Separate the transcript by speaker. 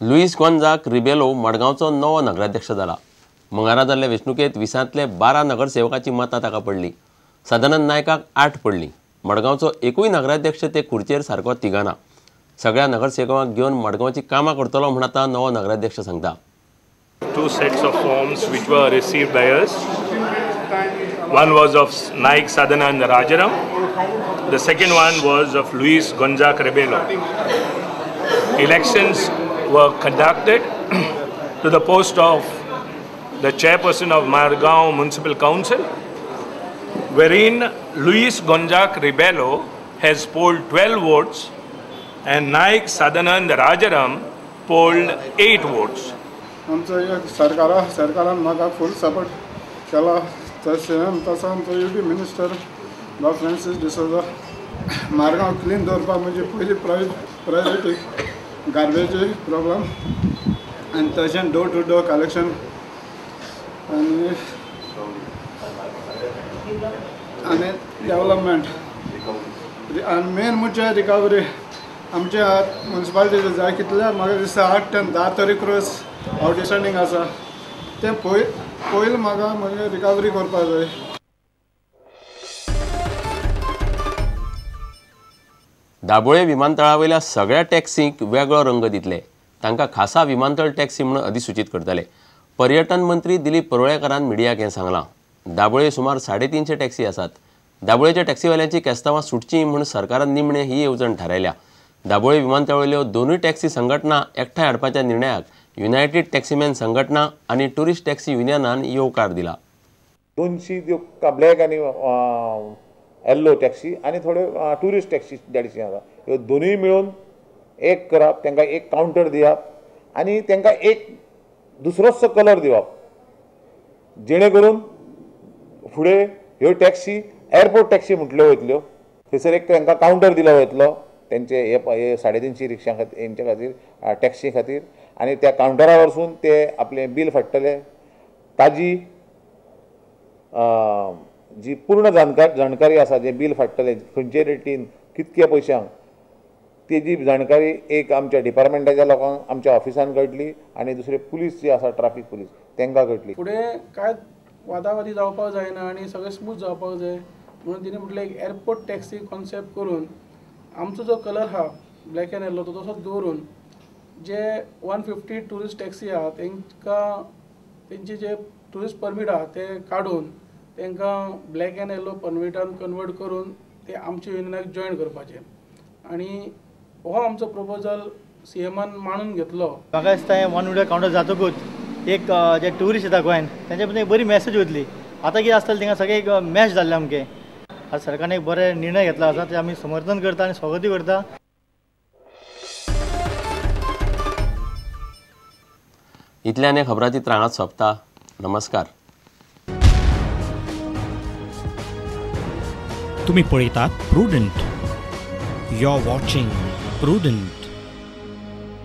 Speaker 1: Lewis गोंजाक Rebelo मडगांवचो नवो नगराध्यक्ष जाला। मंगळारा जाल्ले वेंचणुकेंत 20तले 12 नगरसेवकांची मतां ताका पडली। सदानंद नायकाक 8 पडली। मडगांवचो एकूय नगराध्यक्ष ते खुर्चेर सारको तिगाना। सगळ्या नगरसेवकांक घेवन मडगांवची कामां करतलो म्हण आतां नवो नगराध्यक्ष सांगता।
Speaker 2: 2 sets of forms which were received by us. One was of Naik Sadanand Rajaram. The second one was of Luis Gonzac Rebelo. Elections were conducted to the post of the chairperson of Margaon Municipal Council, wherein Luis Gonzac Rebelo has polled 12 votes and Naik Sadanand Rajaram polled 8 votes.
Speaker 3: आमचं सरकारान म्हाका फुल support केला। तसो आमचो UT minister डॉ Francis D'Souza Margao clean दवरपाक म्हणजे पयली priority garbage problem आनी तशें डोर टू डोर कलेक्शन आनी डेवलपमेंट आनी मेन म्हणजे रिकवरी आमच्या म्युनिसिपालिटी जाय कितले म्हाका दिसता 8 ते 10 तरी क्रॉस आउटस्टँडिंग आसा ते पयलीं म्हाका म्हणजे रिकवरी करपाक जाय।
Speaker 1: दाबोळे विमानतळा वयल्या सगळ्या टॅक्सींक वेगळो रंग दितले। तांकां खासा विमानतळ टॅक्सी म्हणून अधिसूचित करतले। पर्यटन मंत्री दिलीप परोळेकरान मिडियाक हें सांगलां। दाबोळे सुमार 350 टॅक्सी आसात। दाबोळेच्या टॅक्सीवाल्यांची केस्तांवां सुटचीं म्हूण सरकारान निमणे ही येवजण थारायल्या। दाबोळे विमानतळावयल्यो दोनूय टॅक्सी संघटना एकठांय हाडपाच्या निर्णयाक युनायटेड टॅक्सीमॅन संघटना आनी टुरिस्ट टॅक्सी युनियनान येवकार दिला।
Speaker 4: 200 ब्लॅक आनी येल्लो टॅक्सी आनी थोड्यो टुरिस्ट टॅक्सी देडशी आसा। ह्यो दोनूय मेळून एक करप, तांकां एक कावंटर दिवप आनी तांकां एक दुसरोच कलर दिवप, जेणे करून फुडें ह्यो टॅक्सी एअरपोर्ट टॅक्सी म्हटल्यो वयतल्यो। थंयसर एक तांकां कावंटर दिलो वयतलो तेंचे हे 350 रिक्षा खातीर हेंचे खातीर टॅक्सी खातीर आनी त्या कावंटरार वचून ते आपलें बील फाडटले। ताजी जी पूर्ण जाणकारी आसा जे बील फाडटले खंयचे रेटीन कितके पयशांक तेजी जाणकारी एक आमच्या डिपार्टमेंटाच्या लोकांक आमच्या ऑफिसान कळटली आनी दुसरे पुलीस जे आसा ट्राफीक पुलीस तांकां कळटली।
Speaker 5: फुडें कांय वादावादी जावपाक जायना आनी सगळें स्मूथ जावपाक जाय म्हणून तिणें म्हटलें एक एअरपोर्ट टॅक्सी कॉन्सेप्ट करून आमचो जो कलर आहा ब्लॅक एंड येल्लो तो तसोच दवरून जे 150 टुरिस्ट टॅक्सी आहा तांकां तेंचे जे टुरिस्ट परमीट आहा ते काडून तांकां ब्लॅक एंड येल्लो परमिटान कन्वर्ट करून ते आमच्या युनियनाक जॉयन करपाचे आनी हो आमचो प्रपोजल सीएमान मानून घेतलो।
Speaker 6: म्हाका दिसता हें वन विडो कावंटर जातकूच एक जे ट्युरिस्ट येता गोंयान तेंचे बद्दल एक बरी मॅसेज वतली। आतां कितें आसतलें थिंगा सगळें एक मॅच जाल्लें आमगे। आज सरकारान एक बरे निर्णय घेतला आसा ते आमी समर्थन करता आनी स्वागतूय करता।
Speaker 1: इतल्यान हे खबराची त्रांगात सोंपता। नमस्कार।
Speaker 7: तुम्ही पळयतात Prudent. You are watching prudent.